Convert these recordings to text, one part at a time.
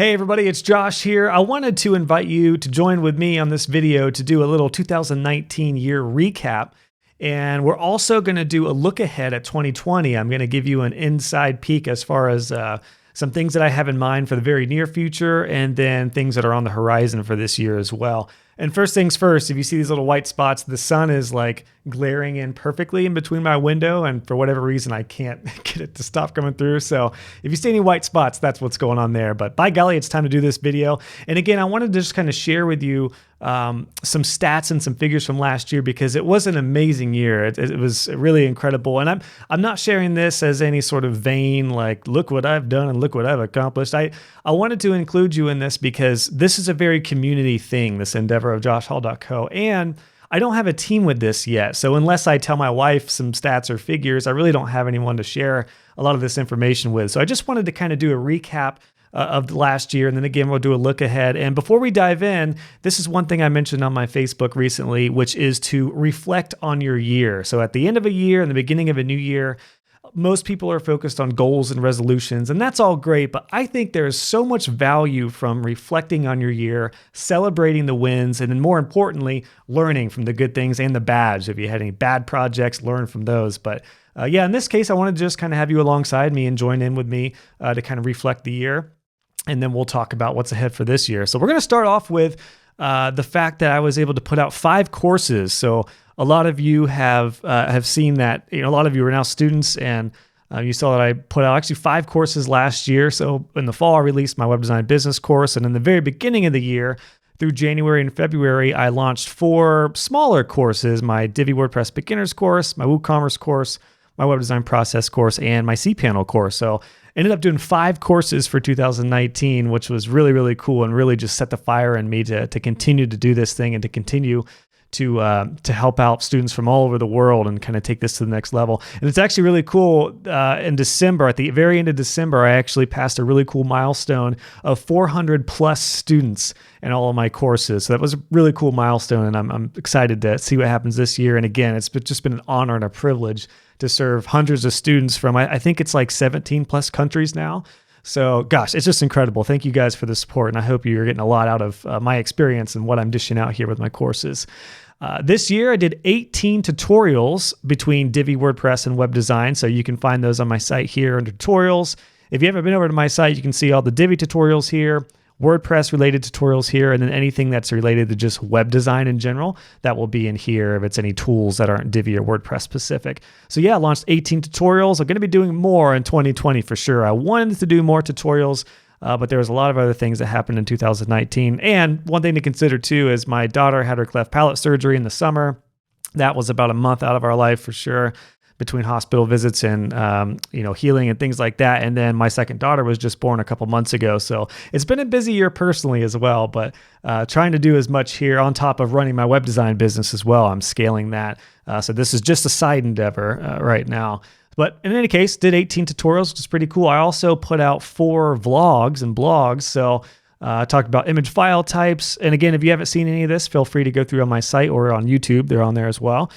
Hey everybody, it's Josh here. I wanted to invite you to join with me on this video to do a little 2019 year recap. And we're also going to do a look ahead at 2020. I'm going to give you an inside peek as far as some things that I have in mind for the very near future, and then things that are on the horizon for this year as well. And first things first, if you see these little white spots, the sun is like glaring in perfectly in between my window, and for whatever reason, I can't get it to stop coming through. So if you see any white spots, that's what's going on there. But by golly, it's time to do this video. And again, I wanted to just kind of share with you some stats and some figures from last year, because it was an amazing year. It was really incredible. And I'm not sharing this as any sort of vain, like, look what I've done and look what I've accomplished. I wanted to include you in this because this is a very community thing, this endeavor of joshhall.co. And I don't have a team with this yet. So unless I tell my wife some stats or figures, I really don't have anyone to share a lot of this information with. So I just wanted to kind of do a recap of the last year. And then again, we'll do a look ahead. And before we dive in, this is one thing I mentioned on my Facebook recently, which is to reflect on your year. So at the end of a year and the beginning of a new year, most people are focused on goals and resolutions, and that's all great, but I think there is so much value from reflecting on your year, celebrating the wins, and then more importantly, learning from the good things and the bad. So if you had any bad projects, learn from those. But yeah, in this case, I wanted to just kind of have you alongside me and join in with me to kind of reflect the year, and then we'll talk about what's ahead for this year. So we're going to start off with the fact that I was able to put out 5 courses. So a lot of you have seen that, a lot of you are now students, and you saw that I put out actually 5 courses last year. So in the fall, I released my web design business course. And in the very beginning of the year, through January and February, I launched 4 smaller courses: my Divi WordPress beginners course, my WooCommerce course, my web design process course, and my cPanel course. So ended up doing 5 courses for 2019, which was really, really cool, and really just set the fire in me to continue to do this thing and to continue to help out students from all over the world and kind of take this to the next level. And it's actually really cool. In December, at the very end of December, I actually passed a really cool milestone of 400 plus students in all of my courses. So that was a really cool milestone, and I'm excited to see what happens this year. And again, it's just been an honor and a privilege to serve hundreds of students from, I think it's like 17 plus countries now. So gosh, it's just incredible. Thank you guys for the support, and I hope you're getting a lot out of my experience and what I'm dishing out here with my courses. This year, I did 18 tutorials between Divi, WordPress, and web design. So you can find those on my site here under tutorials. If you haven't been over to my site, you can see all the Divi tutorials here, WordPress related tutorials here, and then anything that's related to just web design in general, that will be in here if it's any tools that aren't Divi or WordPress specific. So yeah, I launched 18 tutorials. I'm going to be doing more in 2020 for sure. I wanted to do more tutorials, but there was a lot of other things that happened in 2019. And one thing to consider too is my daughter had her cleft palate surgery in the summer. That was about a month out of our life for sure, between hospital visits and healing and things like that. And then my second daughter was just born a couple months ago. So it's been a busy year personally as well, but trying to do as much here on top of running my web design business as well. I'm scaling that. So this is just a side endeavor right now. But in any case, did 18 tutorials, which is pretty cool. I also put out 4 vlogs and blogs. So I talked about image file types. And again, if you haven't seen any of this, feel free to go through on my site or on YouTube. They're on there as well.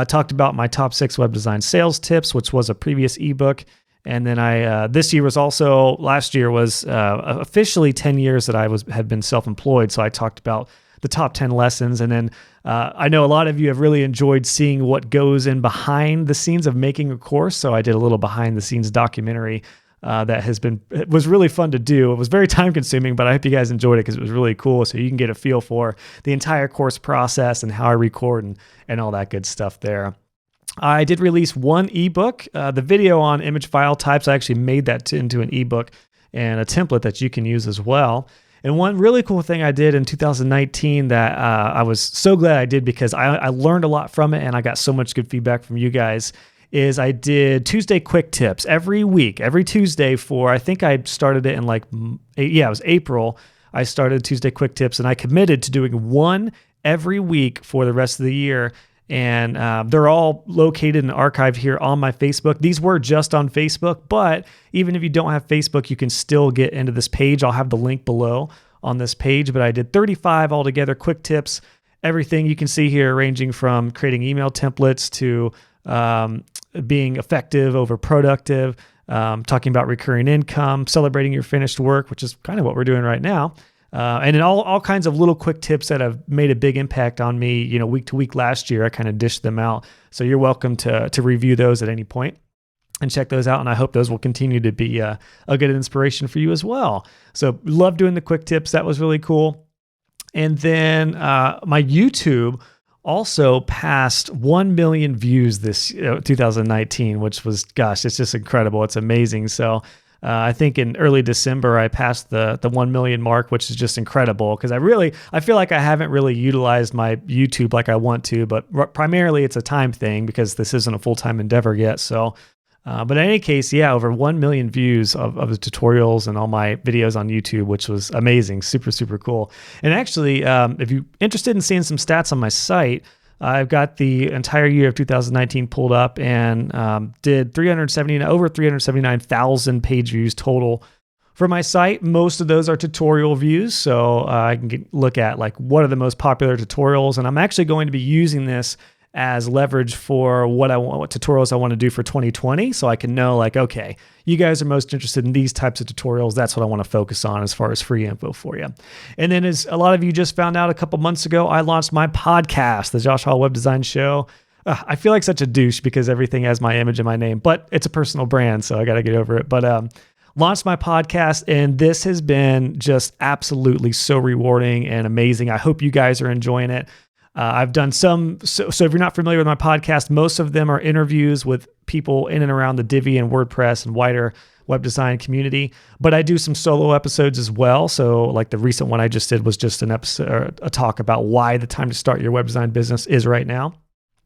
Talked about my top 6 web design sales tips, which was a previous ebook. And then last year was officially 10 years that I had been self-employed. So I talked about the top 10 lessons. And then I know a lot of you have really enjoyed seeing what goes in behind the scenes of making a course. So I did a little behind the scenes documentary it was really fun to do. It was very time consuming, but I hope you guys enjoyed it because it was really cool. So you can get a feel for the entire course process and how I record and all that good stuff there. I did release 1 ebook. The video on image file types, I actually made that into an ebook and a template that you can use as well. And one really cool thing I did in 2019 that I was so glad I did, because I learned a lot from it and I got so much good feedback from you guys, is I did Tuesday quick tips every week, every Tuesday I think I started it in it was April. I started Tuesday quick tips, and I committed to doing 1 every week for the rest of the year. And they're all located and archived here on my Facebook. These were just on Facebook, but even if you don't have Facebook, you can still get into this page. I'll have the link below on this page, but I did 35 altogether quick tips, everything you can see here, ranging from creating email templates to being effective over productive, talking about recurring income, celebrating your finished work, which is kind of what we're doing right now. And then all kinds of little quick tips that have made a big impact on me, week to week last year. I kind of dished them out. So you're welcome to review those at any point and check those out. And I hope those will continue to be a good inspiration for you as well. So love doing the quick tips. That was really cool. And then my YouTube also passed 1 million views this 2019, which was, gosh, it's just incredible. It's amazing. So I think in early December, I passed the 1 million mark, which is just incredible because I feel like I haven't really utilized my YouTube like I want to, but primarily it's a time thing because this isn't a full-time endeavor yet. So, but in any case, yeah, over 1 million views of the tutorials and all my videos on YouTube, which was amazing, super, super cool. And actually, if you're interested in seeing some stats on my site, I've got the entire year of 2019 pulled up and did over 379,000 page views total for my site. Most of those are tutorial views, so I can look at like what are the most popular tutorials, and I'm actually going to be using this as leverage for what tutorials I want to do for 2020. So I can know like, okay, you guys are most interested in these types of tutorials. That's what I want to focus on as far as free info for you. And then as a lot of you just found out a couple months ago, I launched my podcast, the Josh Hall Web Design Show. I feel like such a douche because everything has my image and my name, but it's a personal brand, so I got to get over it. But launched my podcast, and this has been just absolutely so rewarding and amazing. I hope you guys are enjoying it. I've done some, so if you're not familiar with my podcast, most of them are interviews with people in and around the Divi and WordPress and wider web design community, but I do some solo episodes as well. So like the recent one I just did was just an episode, a talk about why the time to start your web design business is right now.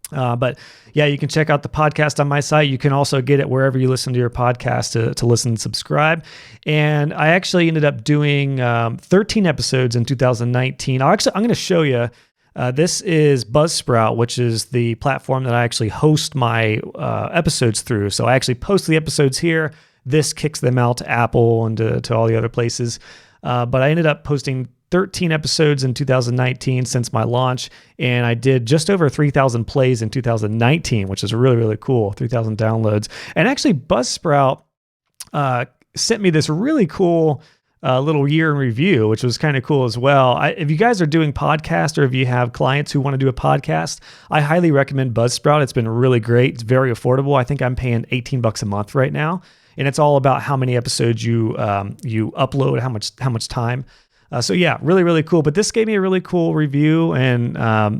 But yeah, you can check out the podcast on my site. You can also get it wherever you listen to your podcast to listen and subscribe. And I actually ended up doing 13 episodes in 2019. I'm going to show you. This is Buzzsprout, which is the platform that I actually host my episodes through. So I actually post the episodes here. This kicks them out to Apple and to all the other places. But I ended up posting 13 episodes in 2019 since my launch, and I did just over 3,000 plays in 2019, which is really, really cool, 3,000 downloads. And actually, Buzzsprout sent me this really cool little year in review, which was kind of cool as well. If you guys are doing podcasts or if you have clients who want to do a podcast, I highly recommend Buzzsprout. It's been really great. It's very affordable. I think I'm paying $18 a month right now, and it's all about how many episodes you upload, how much time. So yeah, really, really cool. But this gave me a really cool review and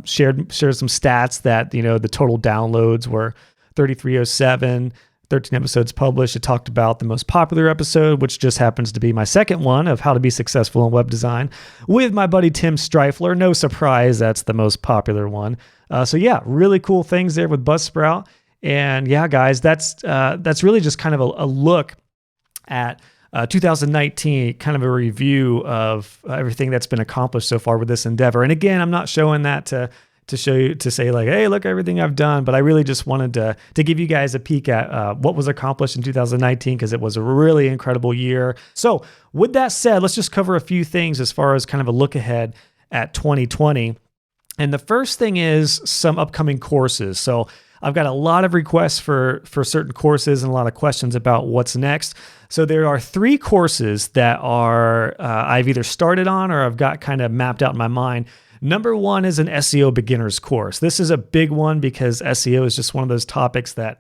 shared some stats that the total downloads were 3,307. 13 episodes published. It talked about the most popular episode, which just happens to be my second one of how to be successful in web design with my buddy Tim Strifler. No surprise, that's the most popular one. So yeah, really cool things there with Buzzsprout. And yeah, guys, that's really just kind of a look at 2019, kind of a review of everything that's been accomplished so far with this endeavor. And again, I'm not showing that to show you, to say like, hey, look everything I've done, but I really just wanted to give you guys a peek at what was accomplished in 2019 because it was a really incredible year. So with that said, let's just cover a few things as far as kind of a look ahead at 2020. And the first thing is some upcoming courses. So I've got a lot of requests for certain courses and a lot of questions about what's next. So there are 3 courses that are I've either started on or I've got kind of mapped out in my mind. Number 1 is an SEO beginners course. This is a big one because SEO is just one of those topics that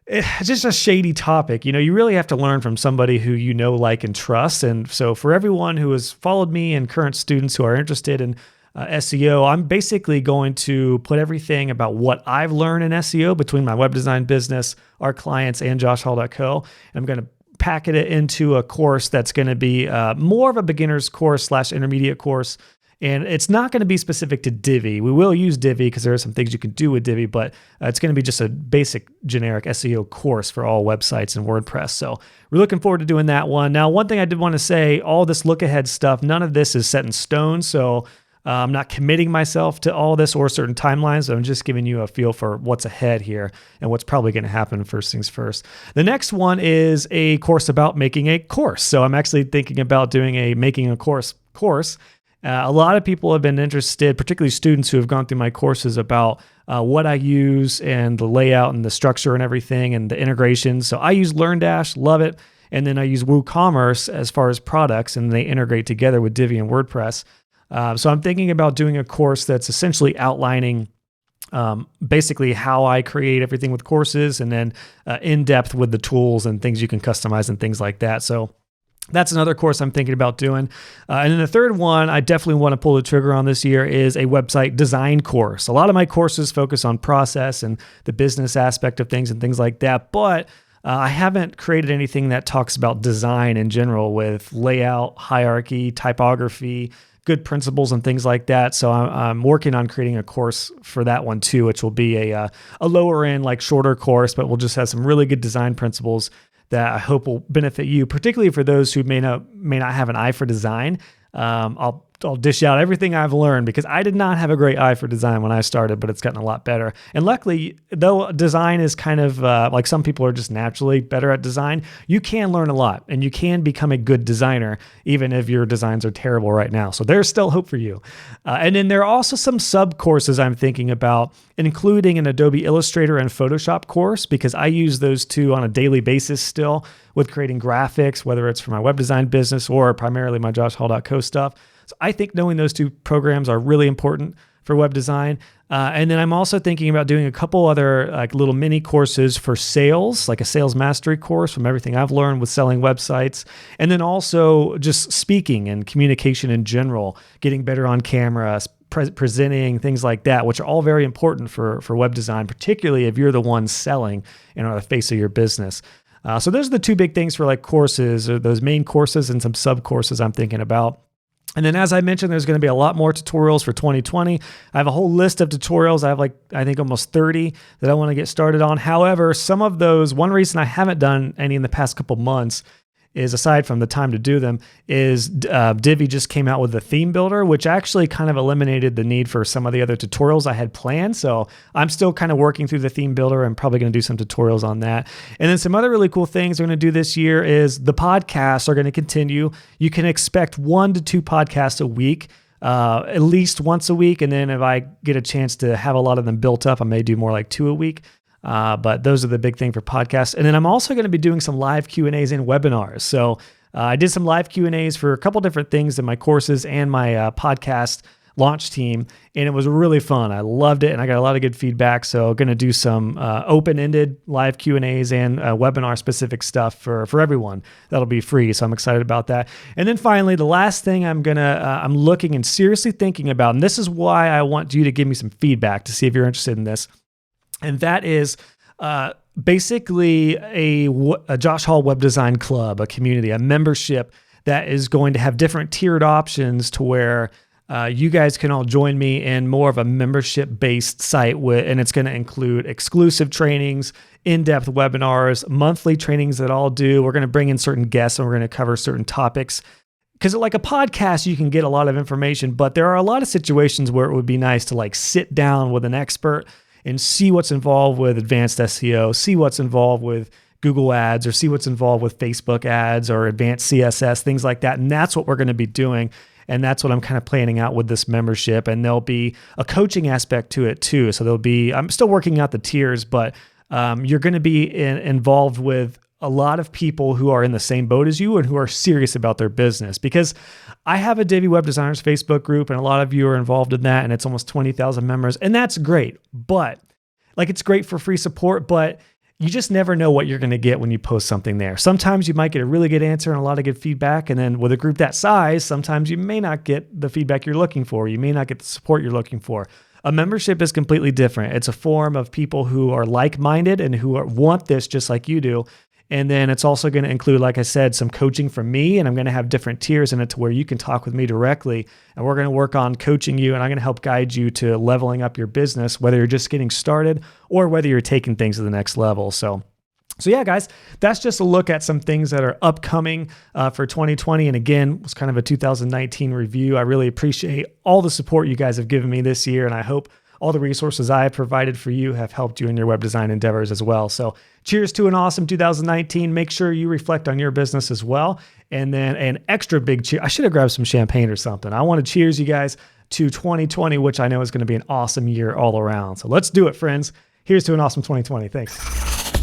it's just a shady topic. You really have to learn from somebody who like, and trust. And so for everyone who has followed me and current students who are interested in SEO, I'm basically going to put everything about what I've learned in SEO between my web design business, our clients, and joshhall.co. I'm going to packet it into a course that's going to be more of a beginner's course / intermediate course. And it's not going to be specific to Divi. We will use Divi because there are some things you can do with Divi, but it's going to be just a basic generic SEO course for all websites and WordPress. So we're looking forward to doing that one. Now, one thing I did want to say, all this look ahead stuff, none of this is set in stone. So I'm not committing myself to all this or certain timelines. I'm just giving you a feel for what's ahead here and what's probably going to happen first things first. The next one is a course about making a course. So I'm actually thinking about doing a making a course. A lot of people have been interested, particularly students who have gone through my courses, about what I use and the layout and the structure and everything and the integration. So I use LearnDash, love it. And then I use WooCommerce as far as products, and they integrate together with Divi and WordPress. So I'm thinking about doing a course that's essentially outlining basically how I create everything with courses, and then in depth with the tools and things you can customize and things like that. So that's another course I'm thinking about doing. And then the third one I definitely want to pull the trigger on this year is a website design course. A lot of my courses focus on process and the business aspect of things and things like that, but I haven't created anything that talks about design in general with layout, hierarchy, typography, good principles and things like that. So I'm working on creating a course for that one too, which will be a lower end, like shorter course, but we'll just have some really good design principles that I hope will benefit you, particularly for those who may not have an eye for design. I'll dish out everything I've learned, because I did not have a great eye for design when I started, but it's gotten a lot better. And luckily, though design is kind of like some people are just naturally better at design, you can learn a lot and you can become a good designer, even if your designs are terrible right now. So there's still hope for you. And then there are also some sub courses I'm thinking about, including an Adobe Illustrator and Photoshop course, because I use those two on a daily basis still with creating graphics, whether it's for my web design business or primarily my joshhall.co stuff. So I think knowing those two programs are really important for web design. And then I'm also thinking about doing a couple other like little mini courses for sales, like a sales mastery course from everything I've learned with selling websites. And then also just speaking and communication in general, getting better on camera, presenting, things like that, which are all very important for web design, particularly if you're the one selling and are the face of your business. So those are the two big things for like courses, or those main courses and some sub courses I'm thinking about. And then, as I mentioned, there's going to be a lot more tutorials for 2020. I have a whole list of tutorials. I have I think almost 30 that I want to get started on. However, some of those, one reason I haven't done any in the past couple months is, aside from the time to do them, is Divi just came out with the theme builder, which actually kind of eliminated the need for some of the other tutorials I had planned. So I'm still kind of working through the theme builder. I'm probably going to do some tutorials on that. And then some other really cool things we're going to do this year is the podcasts are going to continue. You can expect 1 to 2 podcasts a week. At least once a week. And then if I get a chance to have a lot of them built up, I may do more like 2 a week. But those are the big thing for podcasts. And then I'm also going to be doing some live Q&As and webinars. So I did some live Q&As for a couple different things in my courses and my podcast launch team, and it was really fun. I loved it, and I got a lot of good feedback. So I'm going to do some open-ended live Q&As and webinar-specific stuff for everyone. That'll be free, so I'm excited about that. And then finally, the last thing I'm looking and seriously thinking about, and this is why I want you to give me some feedback to see if you're interested in this, and that is basically a Josh Hall Web Design Club, a community, a membership that is going to have different tiered options to where you guys can all join me in more of a membership-based site, and it's going to include exclusive trainings, in-depth webinars, monthly trainings that I'll do. We're going to bring in certain guests, and we're going to cover certain topics. Because like a podcast, you can get a lot of information, but there are a lot of situations where it would be nice to like sit down with an expert and see what's involved with advanced SEO, see what's involved with Google ads, or see what's involved with Facebook ads or advanced CSS, things like that. And that's what we're going to be doing. And that's what I'm kind of planning out with this membership. And there'll be a coaching aspect to it too. So I'm still working out the tiers, but you're going to be involved with a lot of people who are in the same boat as you and who are serious about their business. Because I have a Divi Web Designers Facebook group, and a lot of you are involved in that, and it's almost 20,000 members, and that's great. But it's great for free support, but you just never know what you're going to get when you post something there. Sometimes you might get a really good answer and a lot of good feedback, and then with a group that size, sometimes you may not get the feedback you're looking for. You may not get the support you're looking for. A membership is completely different. It's a form of people who are like-minded and who want this just like you do. And then it's also going to include, like I said, some coaching from me, and I'm going to have different tiers in it to where you can talk with me directly, and we're going to work on coaching you, and I'm going to help guide you to leveling up your business, whether you're just getting started or whether you're taking things to the next level. So yeah, guys, that's just a look at some things that are upcoming for 2020. And again, it was kind of a 2019 review. I really appreciate all the support you guys have given me this year, and I hope all the resources I have provided for you have helped you in your web design endeavors as well. So cheers to an awesome 2019. Make sure you reflect on your business as well. And then an extra big cheer. I should have grabbed some champagne or something. I want to cheers you guys to 2020, which I know is going to be an awesome year all around. So let's do it, friends. Here's to an awesome 2020. Thanks.